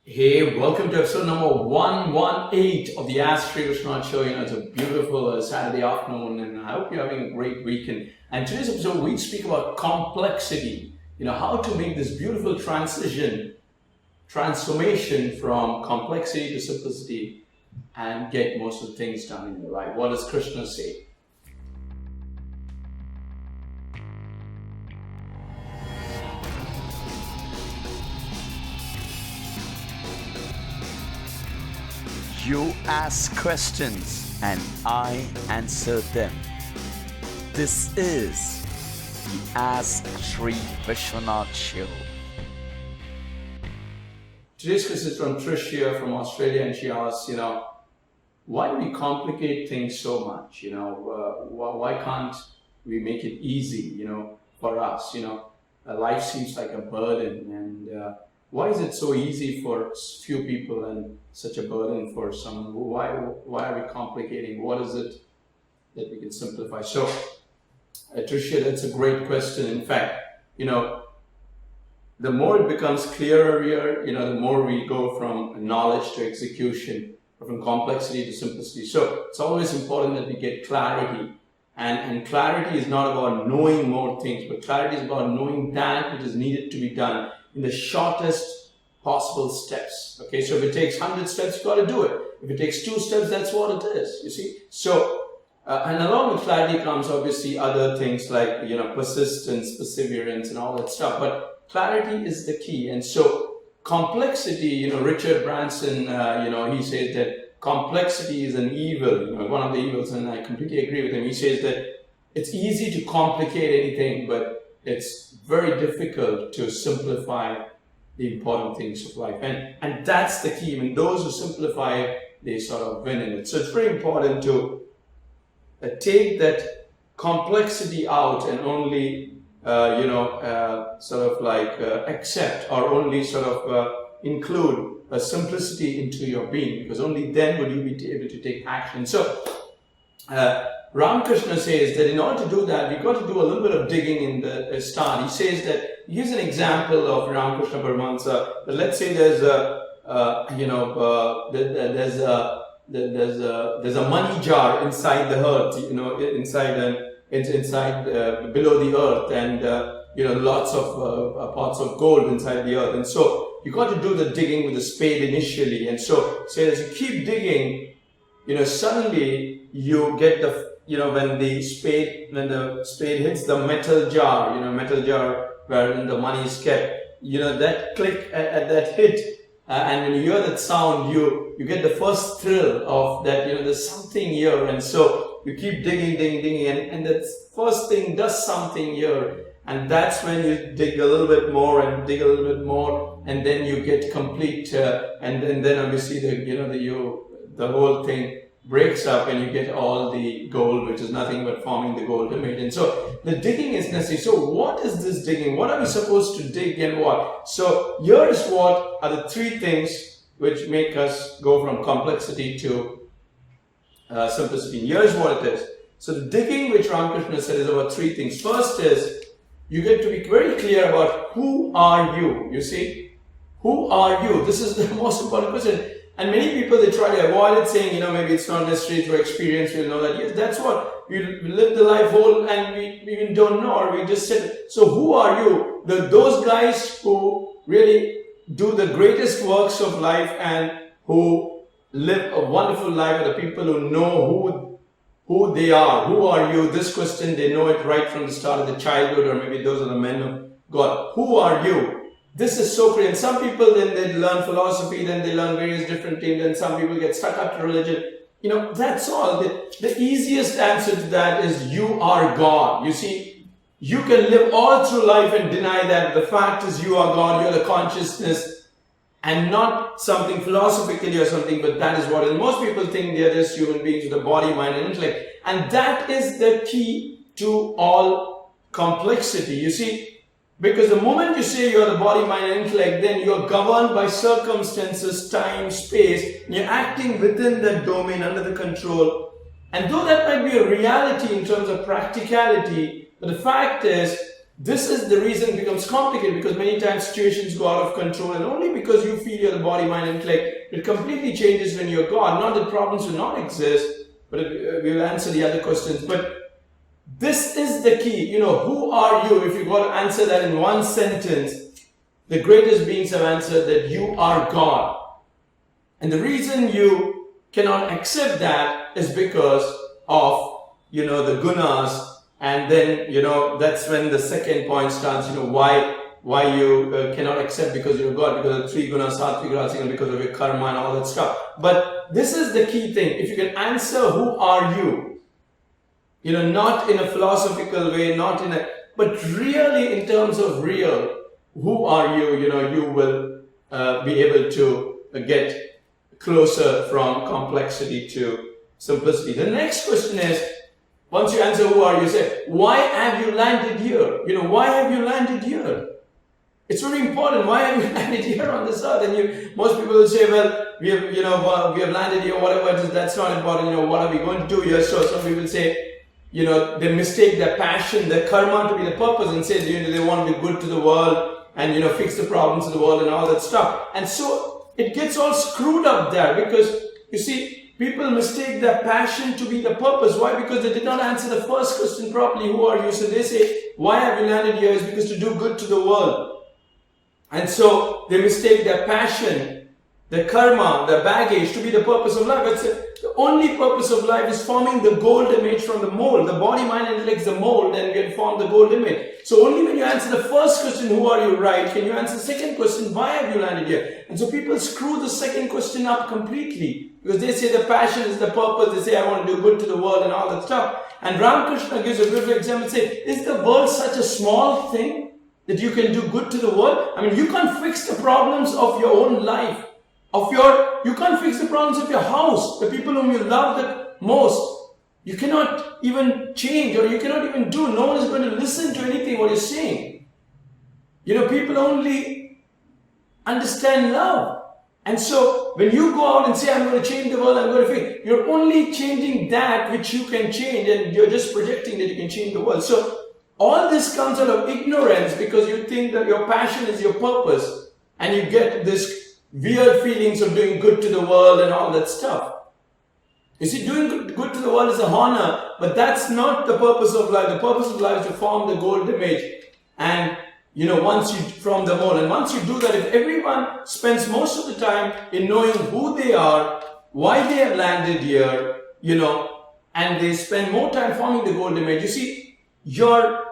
Hey, welcome to episode number 118 of the Ask Vishwanath show. It's a beautiful Saturday afternoon, and I hope you're having a great weekend. And today's episode, we speak about complexity. How to make this beautiful transformation from complexity to simplicity and get most of the things done in your life. What does Krishna say? You ask questions and I answer them. This is the Ask Sri Vishwanath show. Today's question is from Tricia from Australia, and she asks, why do we complicate things so much? Why can't we make it easy, for us? Life seems like a burden, and why is it so easy for few people and such a burden for some? Why are we complicating? What is it that we can simplify? So, Tricia, that's a great question. In fact, the more it becomes clearer here, the more we go from knowledge to execution, or from complexity to simplicity. So it's always important that we get clarity. And clarity is not about knowing more things, but clarity is about knowing that which is needed to be done in the shortest possible steps. Okay, so if it takes 100 steps, you've got to do it. If it takes 2 steps, that's what it is, you see. So, and along with clarity comes obviously other things like, persistence, perseverance, and all that stuff. But clarity is the key. And so complexity, Richard Branson, he says that complexity is an evil, one of the evils, and I completely agree with him. He says that it's easy to complicate anything, but it's very difficult to simplify the important things of life. And that's the key. When those who simplify, they sort of win in it. So it's very important to take that complexity out and only, accept or only include a simplicity into your being, because only then will you be able to take action. So, Ramakrishna says that in order to do that, we've got to do a little bit of digging in the start. He says that, he gives an example of Ramakrishna Paramahansa, that let's say there's a money jar inside the earth, inside below the earth, and lots of pots of gold inside the earth. And so you got to do the digging with a spade initially. And so as you keep digging, suddenly you get when the spade hits the metal jar, where the money is kept, that click at that hit, and when you hear that sound, you get the first thrill of that, there's something here. And so you keep digging, and that first thing does something here. And that's when you dig a little bit more and dig a little bit more, and then you get complete, and then obviously the whole thing breaks up and you get all the gold, which is nothing but forming the gold image. And so the digging is necessary. So what is this digging? What are we supposed to dig and what? So here is what are the 3 things which make us go from complexity to simplicity. And here's what it is. So the digging, which Ramakrishna said, is about 3 things. First is, you get to be very clear about who are you. You see? Who are you? This is the most important question. And many people, they try to avoid it, saying, maybe it's not necessary through experience, we'll know that. Yes, that's what. We live the life whole and we even don't know, or we just sit. So who are you? Those guys who really do the greatest works of life and who live a wonderful life are the people who know who they are. Who are you? This question, they know it right from the start of the childhood, or maybe those are the men of God. Who are you? This is so clear. And some people, then they learn philosophy, then they learn various different things, and some people get stuck up to religion. That's all. The easiest answer to that is you are God. You see, you can live all through life and deny that. The fact is you are God, you're the consciousness, and not something philosophically or something, but that is what it is. Most people think they're just human beings with a body, mind, and intellect. And that is the key to all complexity. You see, because the moment you say you're the body, mind, and intellect, then you're governed by circumstances, time, space, and you're acting within that domain, under the control. And though that might be a reality in terms of practicality, but the fact is, this is the reason it becomes complicated, because many times situations go out of control, and only because you feel you're the body, mind, and intellect, it completely changes when you're God. Not that problems will not exist, but we will answer the other questions. But this is the key. Who are you? If you got to answer that in one sentence, the greatest beings have answered that you are God. And the reason you cannot accept that is because of, the gunas. And then, that's when the second point starts, why you cannot accept because you're God, because of the three gunas, sattvic, rajasic, because of your karma and all that stuff. But this is the key thing. If you can answer who are you, not in a philosophical way, but really in terms of real, who are you, you will be able to get closer from complexity to simplicity. The next question is, once you answer who are you, say, why have you landed here? Why have you landed here? It's very important. Why have you landed here on this earth? And most people will say, well, we have landed here, whatever it is, that's not important. What are we going to do here? So some people say, they mistake their passion, their karma to be the purpose, and say, they want to be good to the world and, fix the problems of the world and all that stuff. And so it gets all screwed up there, because, you see, people mistake their passion to be the purpose. Why? Because they did not answer the first question properly. Who are you? So they say, why have you landed here? Is because to do good to the world. And so they mistake their passion, their karma, their baggage to be the purpose of life. The only purpose of life is forming the gold image from the mold. The body, mind, and intellect is the mold, and we can form the gold image. So only when you answer the first question, who are you, right, can you answer the second question, why have you landed here? And so people screw the second question up completely, because they say the passion is the purpose. They say, I want to do good to the world and all that stuff. And Ramakrishna gives a good example. Say, is the world such a small thing that you can do good to the world? I mean, you can't fix the problems of your own life. You can't fix the problems of your house, the people whom you love the most. You cannot even change, or you cannot even do. No one is going to listen to anything what you're saying. People only understand love. And so when you go out and say, I'm going to change the world, I'm going to fix, you're only changing that which you can change, and you're just projecting that you can change the world. So all this comes out of ignorance, because you think that your passion is your purpose, and you get this weird feelings of doing good to the world and all that stuff. You see, doing good to the world is a honor, but that's not the purpose of life. The purpose of life is to form the gold image. And, once you form the mold, and once you do that, if everyone spends most of the time in knowing who they are, why they have landed here, and they spend more time forming the gold image, you see, your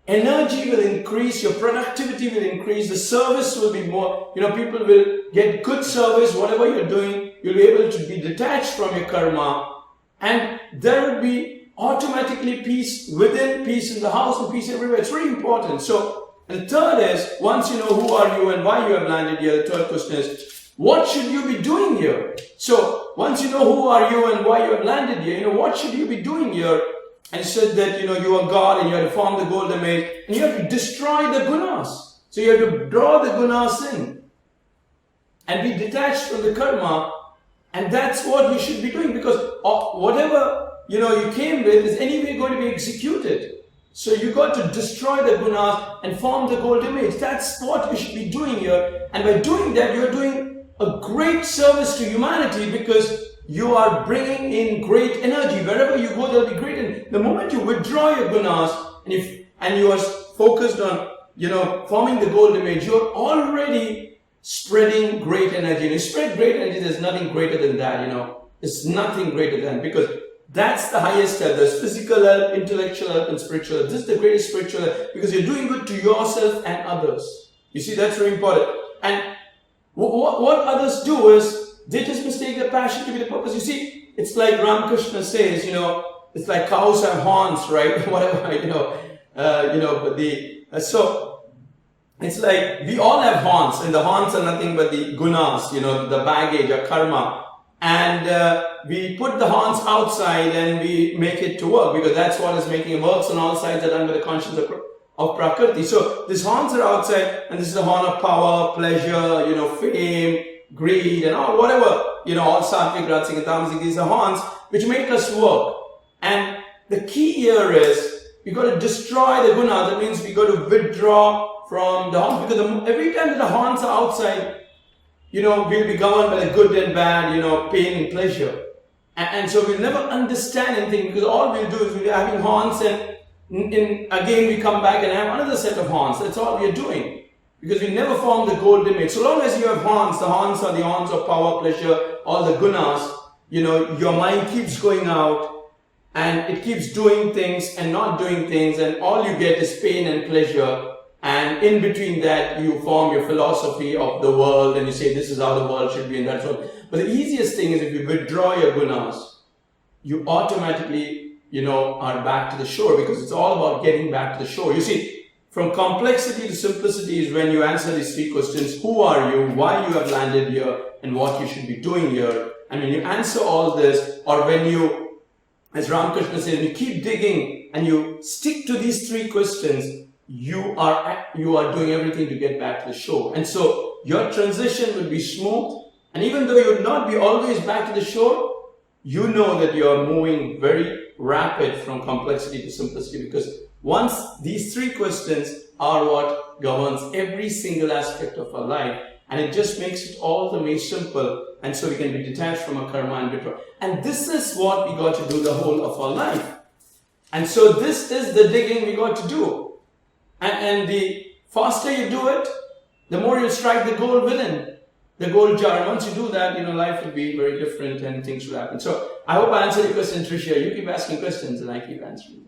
energy will increase, your productivity will increase, the service will be more, people will get good service, whatever you're doing, you'll be able to be detached from your karma, and there will be automatically peace within, peace in the house, and peace everywhere. It's very important. So, and the third is, once you know who are you and why you have landed here, the third question is, what should you be doing here? So, once you know who are you and why you have landed here, what should you be doing here? And said that, you are God, and you have to form the gold image, and you have to destroy the gunas. So you have to draw the gunas in and be detached from the karma, and that's what you should be doing, because whatever, you came with is anyway going to be executed. So you got to destroy the gunas and form the gold image. That's what you should be doing here. And by doing that, you're doing a great service to humanity, because you are bringing in great energy. Wherever you go, there will be great energy. The moment you withdraw your gunas and you are focused on, forming the gold image, you're already spreading great energy. And you spread great energy, there's nothing greater than that, It's nothing greater than, because that's the highest step. There's physical health, intellectual health, and spiritual health. This is the greatest spiritual health, because you're doing good to yourself and others. You see, that's very important. And what others do is, they just mistake their passion to be the purpose. You see, it's like Ramakrishna says, it's like cows have horns, right? Whatever, so it's like we all have horns, and the horns are nothing but the gunas, the baggage or karma. And we put the horns outside and we make it to work, because that's what is making it works on all sides, are done by the conscience of Prakriti. So these horns are outside, and this is the horn of power, pleasure, fame, greed, and all, whatever, all sattvic, rajasic, and tamasic, these are horns which make us work. And the key here is, we got to destroy the guna. That means we got to withdraw from the horns, because every time that the horns are outside, we'll be governed by the good and bad, pain and pleasure. And so we'll never understand anything, because all we'll do is we'll be having horns, and again we come back and have another set of horns. That's all we're doing, because we never form the gold image. So long as you have horns, the horns are the horns of power, pleasure, all the gunas, your mind keeps going out and it keeps doing things and not doing things, and all you get is pain and pleasure. And in between that, you form your philosophy of the world, and you say this is how the world should be, and that's all. But the easiest thing is, if you withdraw your gunas, you automatically, are back to the shore, because it's all about getting back to the shore. You see, from complexity to simplicity is when you answer these three questions: who are you, why you have landed here, and what you should be doing here. And when you answer all this, or when you, as Ramakrishna says, you keep digging and you stick to these three questions, you are doing everything to get back to the shore. And so your transition will be smooth. And even though you will not be always back to the shore, you know that you are moving very rapid from complexity to simplicity, because once these three questions are what governs every single aspect of our life, and it just makes it all the way simple. And so we can be detached from our karma and withdraw. And this is what we got to do the whole of our life. And so this is the digging we got to do. And the faster you do it, the more you'll strike the gold within, the gold jar. And once you do that, life will be very different and things will happen. So I hope I answered your question, Tricia. You keep asking questions and I keep answering.